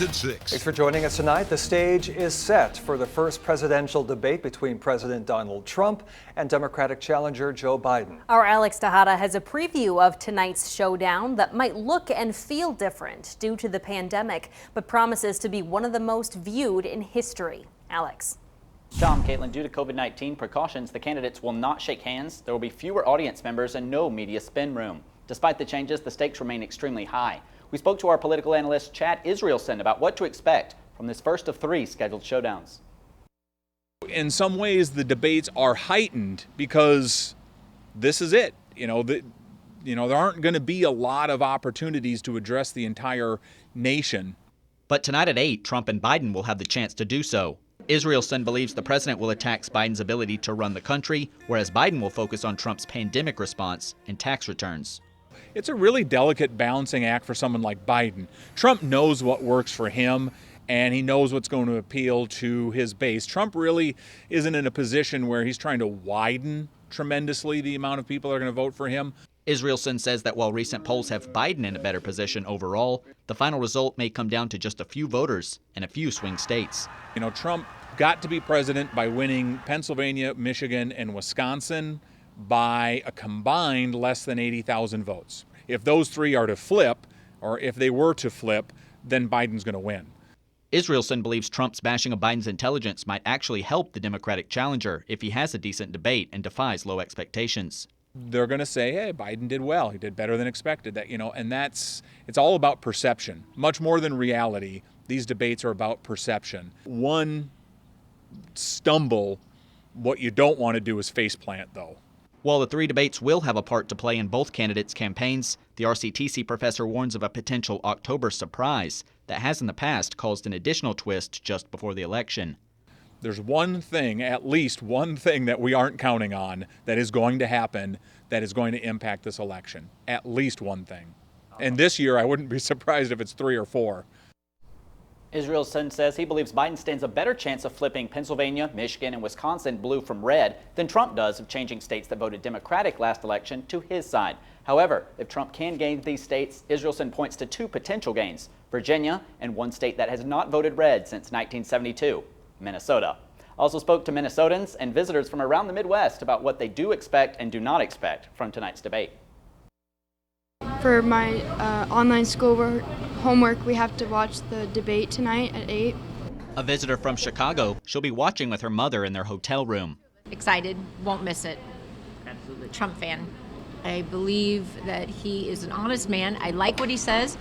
News at 6. Thanks for joining us tonight. The stage is set for the first presidential debate between President Donald Trump and Democratic challenger Joe Biden. Our Alex Tejada has a preview of tonight's showdown that might look and feel different due to the pandemic, but promises to be one of the most viewed in history. Alex. Tom, Caitlin, due to COVID-19 precautions, the candidates will not shake hands. There will be fewer audience members and no media spin room. Despite the changes, the stakes remain extremely high. We spoke to our political analyst Chad Israelson about what to expect from this first of 3 scheduled showdowns. In some ways, the debates are heightened because this is it. There aren't going to be a lot of opportunities to address the entire nation. But tonight at 8, Trump and Biden will have the chance to do so. Israelson believes the president will attack Biden's ability to run the country, whereas Biden will focus on Trump's pandemic response and tax returns. It's a really delicate balancing act for someone like Biden. Trump knows what works for him, and he knows what's going to appeal to his base. Trump really isn't in a position where he's trying to widen tremendously the amount of people that are going to vote for him. Israelson says that while recent polls have Biden in a better position overall, the final result may come down to just a few voters in a few swing states. Trump got to be president by winning Pennsylvania, Michigan, and Wisconsin by a combined less than 80,000 votes. If those 3 are to flip, or if they were to flip, then Biden's going to win. Israelson believes Trump's bashing of Biden's intelligence might actually help the Democratic challenger if he has a decent debate and defies low expectations. They're going to say, hey, Biden did well. He did better than expected. And it's all about perception. Much more than reality, these debates are about perception. One stumble, what you don't want to do is faceplant, though. While the 3 debates will have a part to play in both candidates' campaigns, the RCTC professor warns of a potential October surprise that has in the past caused an additional twist just before the election. There's one thing, at least one thing that we aren't counting on that is going to happen that is going to impact this election. At least one thing. And this year, I wouldn't be surprised if it's 3 or 4. Israelson says he believes Biden stands a better chance of flipping Pennsylvania, Michigan, and Wisconsin blue from red than Trump does of changing states that voted Democratic last election to his side. However, if Trump can gain these states, Israelson points to 2 potential gains: Virginia and one state that has not voted red since 1972, Minnesota. Also spoke to Minnesotans and visitors from around the Midwest about what they do expect and do not expect from tonight's debate. For my online schoolwork homework, we have to watch the debate tonight at 8. A visitor from Chicago, she'll be watching with her mother in their hotel room. Excited, won't miss it. Absolutely. Trump fan. I believe that he is an honest man. I like what he says.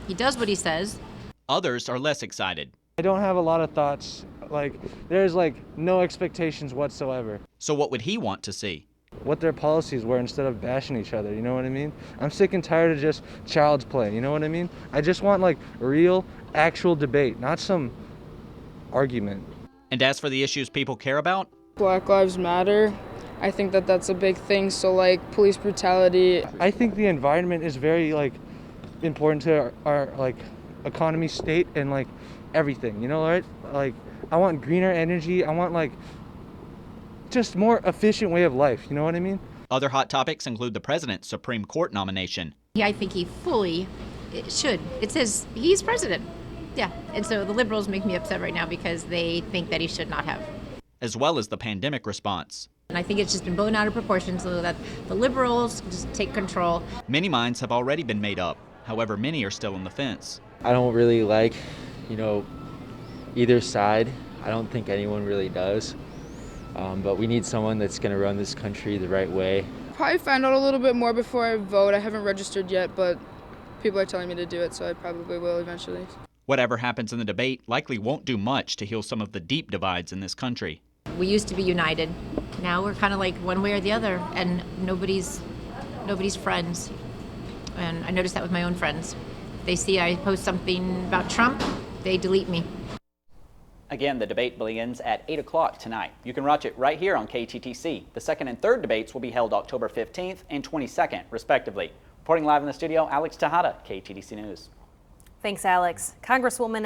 He does what he says. Others are less excited. I don't have a lot of thoughts. There's no expectations whatsoever. So what would he want to see? What their policies were instead of bashing each other, you know what I mean? I'm sick and tired of just child's play, you know what I mean? I just want real, actual debate, not some argument. And as for the issues people care about? Black Lives Matter. I think that that's a big thing, so police brutality. I think the environment is very important to our economy, state, and everything, you know, right? I want greener energy, I want just more efficient way of life, you know what I mean? Other hot topics include the president's Supreme Court nomination. Yeah, I think he fully should. It says he's president. Yeah, and so the liberals make me upset right now because they think that he should not have. As well as the pandemic response. And I think it's just been blown out of proportion so that the liberals just take control. Many minds have already been made up. However, many are still on the fence. I don't really like, either side. I don't think anyone really does. But we need someone that's going to run this country the right way. Probably find out a little bit more before I vote. I haven't registered yet, but people are telling me to do it, so I probably will eventually. Whatever happens in the debate likely won't do much to heal some of the deep divides in this country. We used to be united. Now we're kind of one way or the other, and nobody's friends. And I noticed that with my own friends. They see I post something about Trump, they delete me. Again, the debate begins at 8 o'clock tonight. You can watch it right here on KTTC. The second and third debates will be held October 15th and 22nd, respectively. Reporting live in the studio, Alex Tejada, KTTC News. Thanks, Alex. Congresswoman